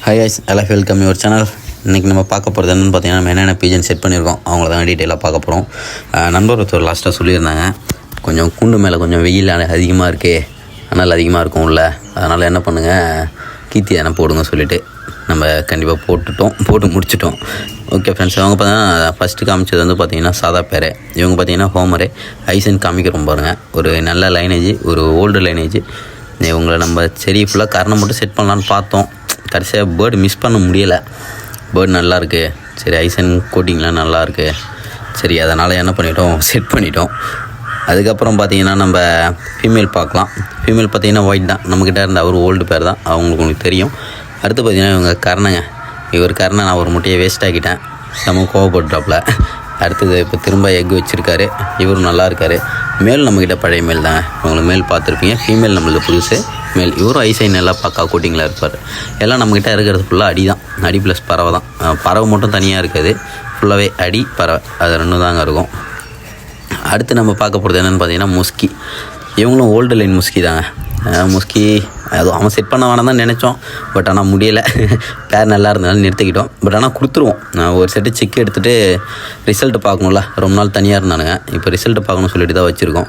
Hi guys, எல்லாம் welcome your channel. இன்றைக்கி நம்ம பார்க்க போகிறது என்னென்னு பார்த்தீங்கன்னா, நம்ம என்னென்ன பீஜன் செட் பண்ணியிருக்கோம் அவங்கள தான் டீட்டெயிலாக பார்க்க போகிறோம். நண்பர் ஒருத்தர் லாஸ்ட்டாக சொல்லியிருந்தாங்க, கொஞ்சம் கூண்டு மேலே கொஞ்சம் வெயில் அதிகமாக இருக்கே, ஆனால் அதிகமாக இருக்கும் உள்ள, அதனால் என்ன பண்ணுங்கள் கீத்தி தானே போடுங்க சொல்லிவிட்டு நம்ம கண்டிப்பாக போட்டு முடிச்சிட்டோம். ஓகே ஃப்ரெண்ட்ஸ், அவங்க பார்த்தீங்கன்னா ஃபஸ்ட்டு காமிச்சது வந்து பார்த்திங்கன்னா சாதா பேரை, இவங்க பார்த்திங்கன்னா ஹோமரே ஐசன் காமிக்கிறோம் பாருங்கள். ஒரு நல்ல லைனேஜ், ஒரு ஓல்டு லைனேஜ். இவங்களை நம்ம சரி ஃபுல்லாக கரணம் மட்டும் செட் பண்ணலான்னு பார்த்தோம். கடைசியாக பேர்டு மிஸ் பண்ண முடியலை. பேர்டு நல்லாயிருக்கு, சரி ஐசன் கோட்டிங்லாம் நல்லாயிருக்கு, சரி அதனால் என்ன பண்ணிட்டோம் செட் பண்ணிட்டோம். அதுக்கப்புறம் பார்த்திங்கன்னா நம்ம ஃபீமேல் பார்க்கலாம். ஃபீமேல் பார்த்திங்கன்னா ஒயிட் தான், நம்மக்கிட்ட இருந்த அவர் ஓல்டு பேர் தான், உங்களுக்கு தெரியும். அடுத்து பார்த்திங்கன்னா இவங்க கரணங்க, இவர் கரணை நான் ஒரு முட்டையை வேஸ்ட் ஆக்கிட்டேன், நம்ம கோவப்பட்டுறாப்புல. அடுத்தது இப்போ திரும்ப எக் வச்சுருக்காரு, இவரும் நல்லா இருக்கார். மேல் நம்மக்கிட்ட பழைய மேல் தாங்க, உங்களுக்கு மேல் பார்த்துருப்பீங்க. ஃபீமேல் நம்மளுக்கு புதுசு மேல், இவரும் ஐசைன் நல்லா பக்கா கோட்டிங்கில் இருப்பார். எல்லாம் நம்மக்கிட்ட இருக்கிறது ஃபுல்லாக அடி தான், அடி ப்ளஸ் பறவை தான். பறவை மட்டும் தனியாக இருக்காது, ஃபுல்லாகவே அடி பறவை, அது ரெண்டும் தாங்க இருக்கும். அடுத்து நம்ம பார்க்க போகிறது என்னென்னு பார்த்தீங்கன்னா முஸ்கி. இவங்களும் ஓல்டு லைன் முஸ்கி தாங்க. முஸ்கி அதுவும் அவன் செட் பண்ண வேணாம் தான் நினச்சோம், பட் ஆனால் முடியலை. பேர் நல்லா இருந்தாலும் நிறுத்திக்கிட்டோம், பட் ஆனால் கொடுத்துருவோம். ஒரு செட்டு செக் எடுத்துகிட்டு ரிசல்ட்டு பார்க்கணும்ல, ரொம்ப நாள் தனியாக இருந்தானுங்க, இப்போ ரிசல்ட்டு பார்க்கணும்னு சொல்லிட்டு தான் வச்சுருக்கோம்.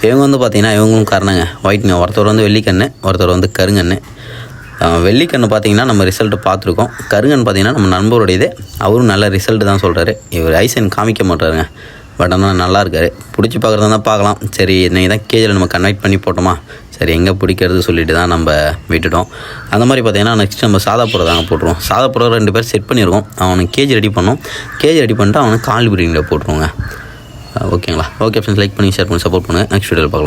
இவங்க வந்து பார்த்திங்கன்னா இவங்களும் காரணங்க ஒயிட்ங்க, ஒருத்தர் வந்து வெள்ளிக்கண்ணு, ஒருத்தர் வந்து கருங்கண்ணு. வெள்ளிக்கண்ணு பார்த்திங்கன்னா நம்ம ரிசல்ட்டு பார்த்துருக்கோம். கருங்கன்னு பார்த்திங்கன்னா நம்ம நண்பருடையது, அவரும் நல்ல ரிசல்ட்டு தான் சொல்கிறாரு. இவர் ஐசன் காமிக்க மாட்டாருங்க, பட் ஆனால் நல்லா இருக்கார். பிடிச்சி பார்க்குறதா தான் பார்க்கலாம். சரி இன்றைக்கி தான் கேஜில் நம்ம கன்வெர்ட் பண்ணி போட்டோமா, சரி எங்கே பிடிக்கிறது சொல்லிட்டு தான் நம்ம விட்டுட்டோம். அந்த மாதிரி பார்த்தீங்கன்னா நெக்ஸ்ட் நம்ம சாதாப்புற தாங்க போட்டுருவோம். சாதாப்புற 2 பேர் செட் பண்ணியிருக்கோம். அவனுக்கு கேஜி ரெடி பண்ணோம், கேஜி ரெடி பண்ணிட்டு அவனுக்கு கால் பிரீடிங்கில் போட்டுருவோங்க. ஓகேங்களா? ஓகே ஃப்ரெண்ட்ஸ், லைக் பண்ணி ஷேர் பண்ணி சப்போர்ட் பண்ணுங்கள். நெக்ஸ்ட் வீடியோவில் பார்க்கலாம்.